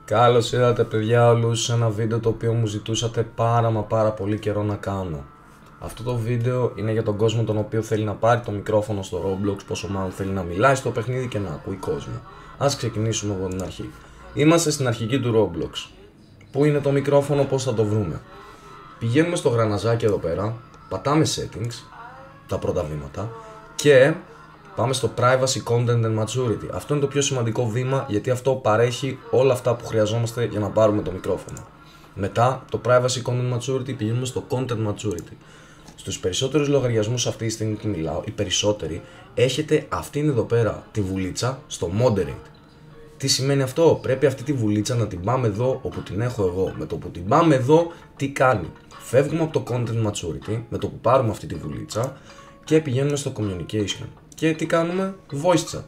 Καλώς ήρθατε παιδιά όλους σε ένα βίντεο το οποίο μου ζητούσατε πάρα πολύ καιρό να κάνω. Αυτό το βίντεο είναι για τον κόσμο τον οποίο θέλει να πάρει το μικρόφωνο στο Roblox, πόσο μάλλον θέλει να μιλάει στο παιχνίδι και να ακούει κόσμο. Ας ξεκινήσουμε από την αρχή. Είμαστε στην αρχική του Roblox. Πού είναι το μικρόφωνο, πώς θα το βρούμε? Πηγαίνουμε στο γραναζάκι εδώ πέρα, πατάμε settings, τα πρώτα βήματα και πάμε στο privacy, content and maturity. Αυτό είναι το πιο σημαντικό βήμα γιατί αυτό παρέχει όλα αυτά που χρειαζόμαστε για να πάρουμε το μικρόφωνο. Μετά το privacy, content maturity πηγαίνουμε στο content maturity. Στους περισσότερους λογαριασμούς αυτή τη στιγμή που μιλάω, οι περισσότεροι, έχετε αυτήν εδώ πέρα τη βουλίτσα στο moderate. Τι σημαίνει αυτό? Πρέπει αυτή τη βουλίτσα να την πάμε εδώ όπου την έχω εγώ. Με το που την πάμε εδώ, τι κάνει? Φεύγουμε από το content maturity με το που πάρουμε αυτή τη βουλίτσα και πηγαίνουμε στο communication. Και τι κάνουμε? Voice chat.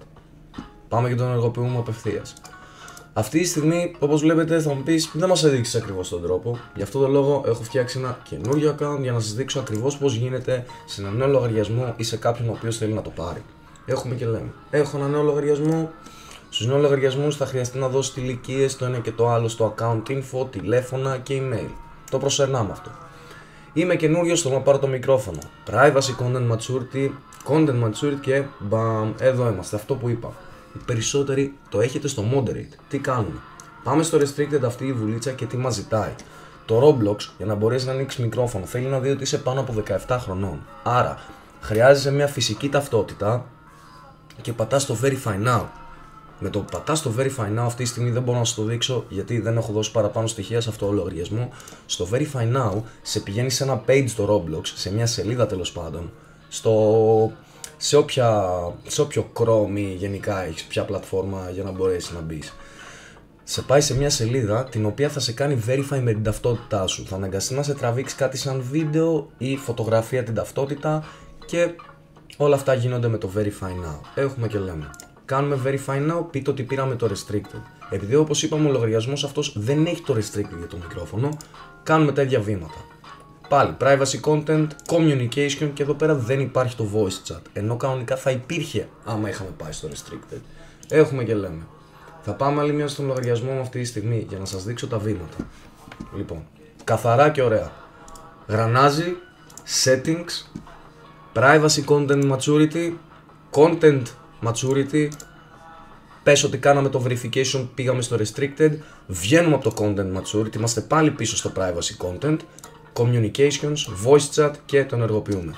Πάμε και τον ενεργοποιούμε απευθείας. Αυτή τη στιγμή, όπως βλέπετε, θα μου πεις, δεν μας έδειξες ακριβώς τον τρόπο. Γι' αυτό τον λόγο έχω φτιάξει ένα καινούριο account για να σας δείξω ακριβώς πώς γίνεται σε ένα νέο λογαριασμό ή σε κάποιον ο οποίος θέλει να το πάρει. Έχουμε και λέμε, έχω ένα νέο λογαριασμό. Στους νέους λογαριασμούς θα χρειαστεί να δώσει ηλικίες, το ένα και το άλλο στο account info, τηλέφωνα και email. Το προσερνάμε αυτό. Είμαι καινούριος, θέλω να πάρω το μικρόφωνο. Privacy, content maturity και μπαμ, εδώ είμαστε, αυτό που είπα. Οι περισσότεροι το έχετε στο moderate. Τι κάνουμε? Πάμε στο restricted αυτή η βουλίτσα και τι μας ζητάει? Το Roblox, για να μπορέσει να ανοίξει μικρόφωνο, θέλει να δει ότι είσαι πάνω από 17 χρονών. Άρα, χρειάζεσαι μια φυσική ταυτότητα και πατάς το Verify Now. Με το που πατάς το Verify Now, αυτή τη στιγμή δεν μπορώ να σας το δείξω γιατί δεν έχω δώσει παραπάνω στοιχεία σε αυτό το λογαριασμό. Στο Verify Now σε πηγαίνει σε ένα page στο Roblox, σε μια σελίδα τέλος πάντων, σε όποιο Chrome ή γενικά έχεις, ποια πλατφόρμα για να μπορέσεις να μπεις. Σε πάει σε μια σελίδα την οποία θα σε κάνει verify με την ταυτότητά σου. Θα αναγκαστεί να σε τραβήξει κάτι σαν βίντεο ή φωτογραφία την ταυτότητα και όλα αυτά γίνονται με το Verify Now. Έχουμε και λέμε. Κάνουμε Verify Now, πείτε ότι πήραμε το Restricted. Επειδή όπως είπαμε ο λογαριασμός αυτός δεν έχει το Restricted για το μικρόφωνο, κάνουμε τα ίδια βήματα. Πάλι privacy, content, communication και εδώ πέρα δεν υπάρχει το voice chat. Ενώ κανονικά θα υπήρχε άμα είχαμε πάει στο Restricted. Έχουμε και λέμε. Θα πάμε άλλη μια στον λογαριασμό μου αυτή τη στιγμή για να σας δείξω τα βήματα. Λοιπόν, καθαρά και ωραία. Γρανάζι, settings, privacy, content maturity, content maturity, πες ότι κάναμε το verification, πήγαμε στο restricted, βγαίνουμε από το content maturity, είμαστε πάλι πίσω στο privacy content, communications, voice chat και το ενεργοποιούμε.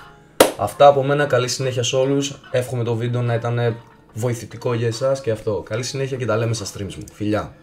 Αυτά από μένα, καλή συνέχεια σε όλους, εύχομαι το βίντεο να ήταν βοηθητικό για εσάς και αυτό. Καλή συνέχεια και τα λέμε στα streams μου. Φιλιά!